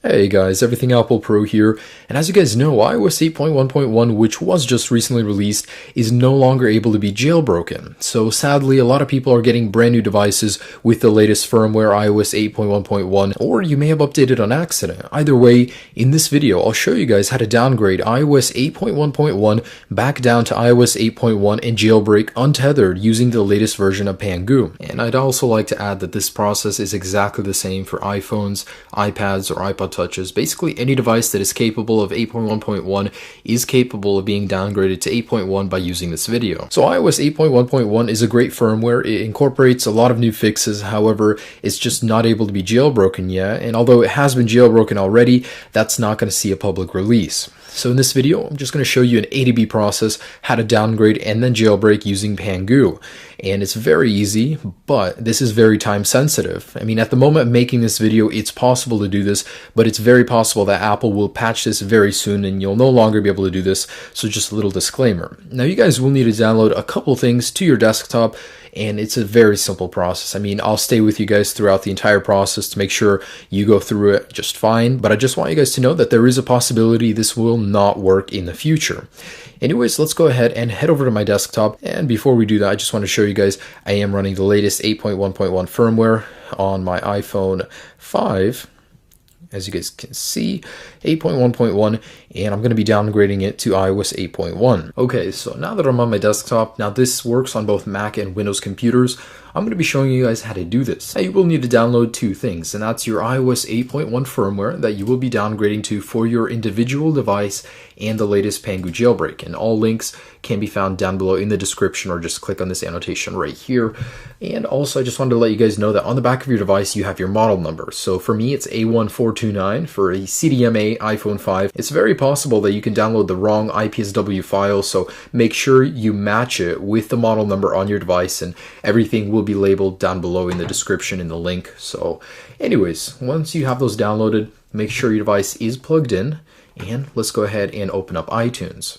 Hey guys, Everything Apple Pro here, and as you guys know, iOS 8.1.1, which was just recently released, is no longer able to be jailbroken. So sadly, a lot of people are getting brand new devices with the latest firmware, iOS 8.1.1, or you may have updated on accident. Either way, in this video, I'll show you guys how to downgrade iOS 8.1.1 back down to iOS 8.1 and jailbreak untethered using the latest version of Pangu. And I'd also like to add that this process is exactly the same for iPhones, iPads, or iPod Touches. Basically, any device that is capable of 8.1.1 is capable of being downgraded to 8.1 by using this video. So iOS 8.1.1 is a great firmware. It incorporates a lot of new fixes, however, it's just not able to be jailbroken yet, and although it has been jailbroken already, that's not going to see a public release. So in this video, I'm just going to show you an A to B process, how to downgrade and then jailbreak using Pangu. And it's very easy, but this is very time sensitive. I mean, at the moment of making this video, it's possible to do this, but it's very possible that Apple will patch this very soon and you'll no longer be able to do this. So just a little disclaimer. Now you guys will need to download a couple things to your desktop, and it's a very simple process. I mean, I'll stay with you guys throughout the entire process to make sure you go through it just fine, but I just want you guys to know that there is a possibility this will not work in the future. Anyways, let's go ahead and head over to my desktop, and before we do that, I just want to show you guys I am running the latest 8.1.1 firmware on my iPhone 5. As you guys can see, 8.1.1, and I'm going to be downgrading it to iOS 8.1. Okay, so now that I'm on my desktop, now this works on both Mac and Windows computers, I'm going to be showing you guys how to do this. Now you will need to download two things, and that's your iOS 8.1 firmware that you will be downgrading to for your individual device and the latest Pangu jailbreak. And all links can be found down below in the description, or just click on this annotation right here. And also I just wanted to let you guys know that on the back of your device you have your model number. So for me it's A1429 for a CDMA iPhone 5. It's very possible that you can download the wrong IPSW file, so make sure you match it with the model number on your device, and everything will be labeled down below in the description in the link. So anyways, once you have those downloaded, make sure your device is plugged in, and let's go ahead and open up iTunes.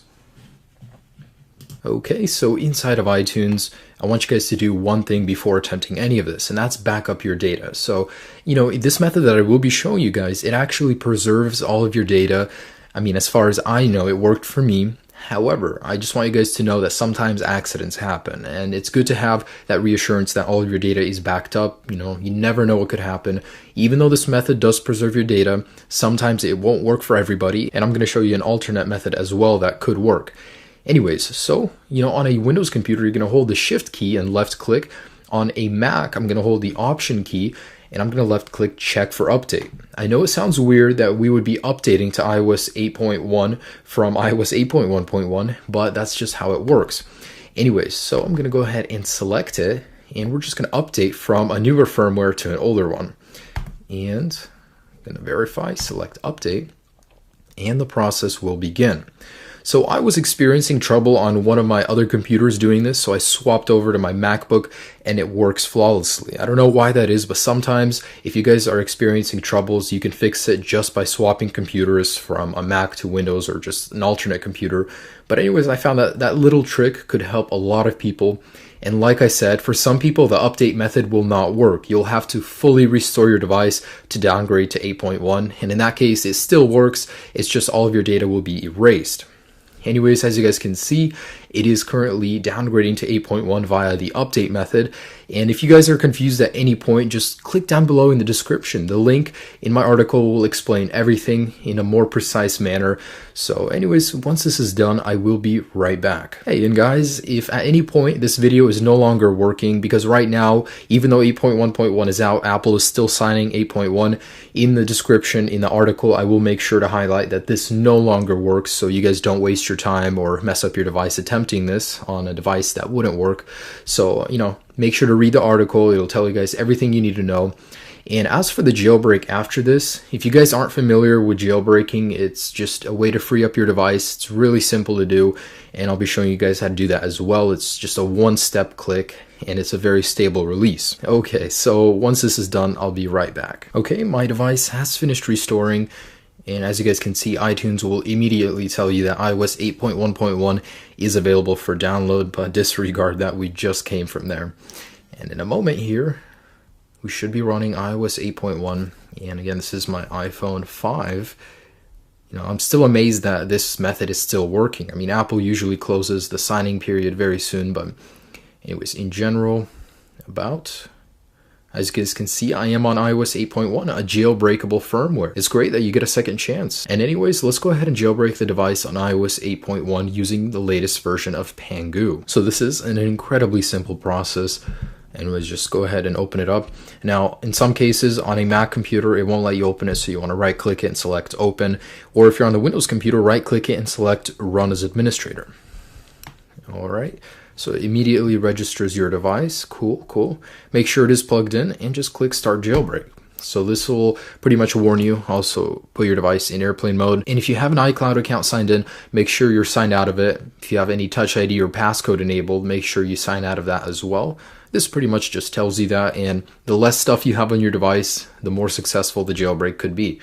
Okay, so inside of iTunes, I want you guys to do one thing before attempting any of this, and that's back up your data. So, this method that I will be showing you guys, it actually preserves all of your data. I mean, as far as I know, it worked for me. However, I just want you guys to know that sometimes accidents happen, and it's good to have that reassurance that all of your data is backed up. You never know what could happen. Even though this method does preserve your data, sometimes it won't work for everybody, and I'm going to show you an alternate method as well that could work. Anyways, so, on a Windows computer, you're going to hold the Shift key and left click. On a Mac, I'm going to hold the Option key, and I'm going to left click check for update. I know it sounds weird that we would be updating to iOS 8.1 from iOS 8.1.1, but that's just how it works. Anyways, so I'm going to go ahead and select it, and we're just going to update from a newer firmware to an older one. And I'm going to verify, select update, and the process will begin. So I was experiencing trouble on one of my other computers doing this, so I swapped over to my MacBook and it works flawlessly. I don't know why that is, but sometimes if you guys are experiencing troubles, you can fix it just by swapping computers from a Mac to Windows or just an alternate computer. But anyways, I found that that little trick could help a lot of people. And like I said, for some people, the update method will not work. You'll have to fully restore your device to downgrade to 8.1. And in that case, it still works. It's just all of your data will be erased. Anyways, as you guys can see, it is currently downgrading to 8.1 via the update method. And if you guys are confused at any point, just click down below in the description. The link in my article will explain everything in a more precise manner. So anyways, once this is done, I will be right back. Hey, and guys, if at any point this video is no longer working, because right now, even though 8.1.1 is out, Apple is still signing 8.1. In the description, in the article, I will make sure to highlight that this no longer works, so you guys don't waste your time or mess up your device attempting this on a device that wouldn't work. So, make sure to read the article. It'll tell you guys everything you need to know. And as for the jailbreak after this, if you guys aren't familiar with jailbreaking, it's just a way to free up your device. It's really simple to do, and I'll be showing you guys how to do that as well. It's just a one-step click, and it's a very stable release. Okay, so once this is done, I'll be right back. Okay, my device has finished restoring, and as you guys can see, iTunes will immediately tell you that iOS 8.1.1 is available for download, but disregard that, we just came from there. And in a moment here, we should be running iOS 8.1. And again, this is my iPhone 5. I'm still amazed that this method is still working. I mean, Apple usually closes the signing period very soon, but anyways, in general, as you guys can see, I am on iOS 8.1, a jailbreakable firmware. It's great that you get a second chance. And anyways, let's go ahead and jailbreak the device on iOS 8.1 using the latest version of Pangu. So this is an incredibly simple process. And we'll just go ahead and open it up. Now, in some cases on a Mac computer, it won't let you open it, so you want to right click it and select open. Or if you're on the Windows computer, right click it and select run as administrator. All right. So it immediately registers your device. Cool. Make sure it is plugged in and just click start jailbreak. So this will pretty much warn you. Also put your device in airplane mode. And if you have an iCloud account signed in, make sure you're signed out of it. If you have any Touch ID or passcode enabled, make sure you sign out of that as well. This pretty much just tells you that, and the less stuff you have on your device, the more successful the jailbreak could be.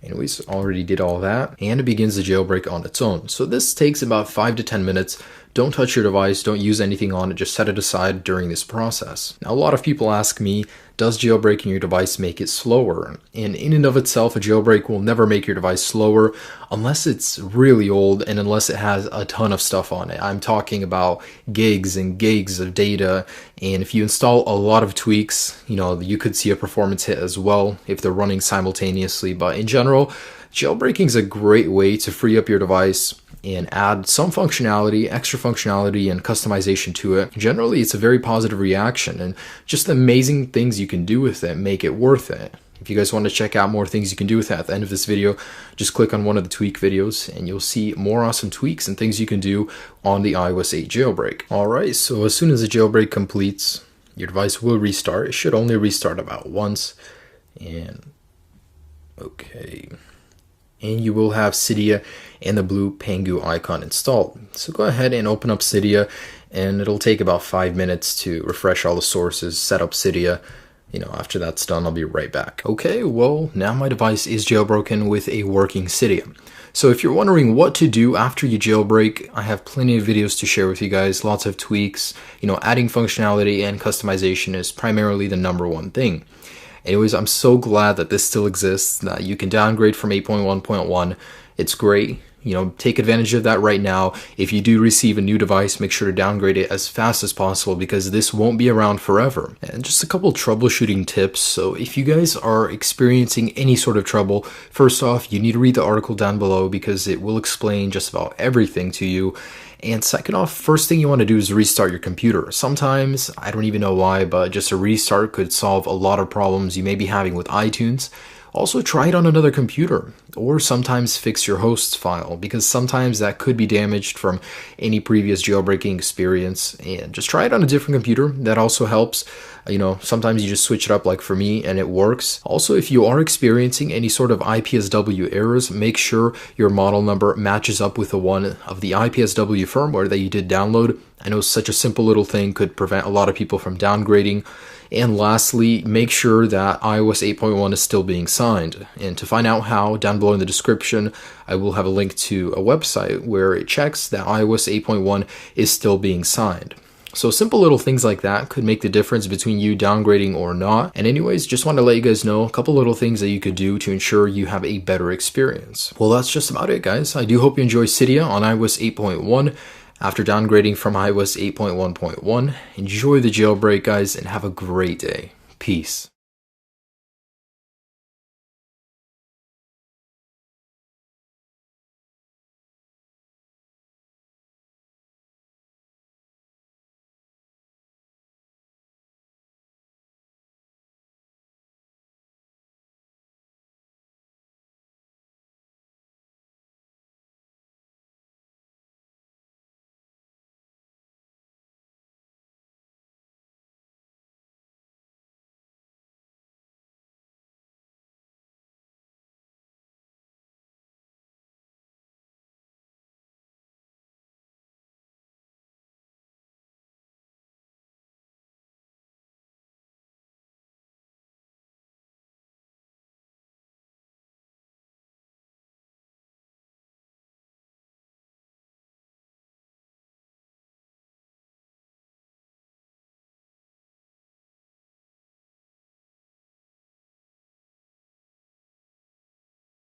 Anyways, already did all that, and it begins the jailbreak on its own. So this takes about 5 to 10 minutes. Don't touch your device, don't use anything on it, just set it aside during this process. Now, a lot of people ask me, does jailbreaking your device make it slower? And in and of itself, a jailbreak will never make your device slower unless it's really old and unless it has a ton of stuff on it. I'm talking about gigs and gigs of data, and if you install a lot of tweaks, you could see a performance hit as well if they're running simultaneously. But in general, jailbreaking is a great way to free up your device and add some functionality, extra functionality and customization to it. Generally, it's a very positive reaction, and just the amazing things you can do with it make it worth it. If you guys want to check out more things you can do with it at the end of this video, just click on one of the tweak videos and you'll see more awesome tweaks and things you can do on the iOS 8 jailbreak. Alright, so as soon as the jailbreak completes, your device will restart. It should only restart about once. And okay. And you will have Cydia and the blue Pangu icon installed. So go ahead and open up Cydia, and it'll take about 5 minutes to refresh all the sources, set up Cydia. After that's done, I'll be right back. Okay, well, now my device is jailbroken with a working Cydia. So if you're wondering what to do after you jailbreak, I have plenty of videos to share with you guys, lots of tweaks. Adding functionality and customization is primarily the #1 thing. Anyways, I'm so glad that this still exists, that you can downgrade from 8.1.1. It's great. Take advantage of that right now. If you do receive a new device, make sure to downgrade it as fast as possible because this won't be around forever. And just a couple troubleshooting tips. So if you guys are experiencing any sort of trouble, first off, you need to read the article down below because it will explain just about everything to you. And second off, first thing you want to do is restart your computer. Sometimes, I don't even know why, but just a restart could solve a lot of problems you may be having with iTunes. Also try it on another computer, or sometimes fix your host's file, because sometimes that could be damaged from any previous jailbreaking experience. And just try it on a different computer. That also helps. Sometimes you just switch it up like for me and it works. Also, if you are experiencing any sort of IPSW errors, make sure your model number matches up with the one of the IPSW firmware that you did download. I know such a simple little thing could prevent a lot of people from downgrading. And lastly, make sure that iOS 8.1 is still being signed. And to find out how, down below in the description, I will have a link to a website where it checks that iOS 8.1 is still being signed. So simple little things like that could make the difference between you downgrading or not. And anyways, just want to let you guys know a couple little things that you could do to ensure you have a better experience. Well, that's just about it, guys. I do hope you enjoy Cydia on iOS 8.1. After downgrading from iOS 8.1.1, enjoy the jailbreak, guys, and have a great day. Peace.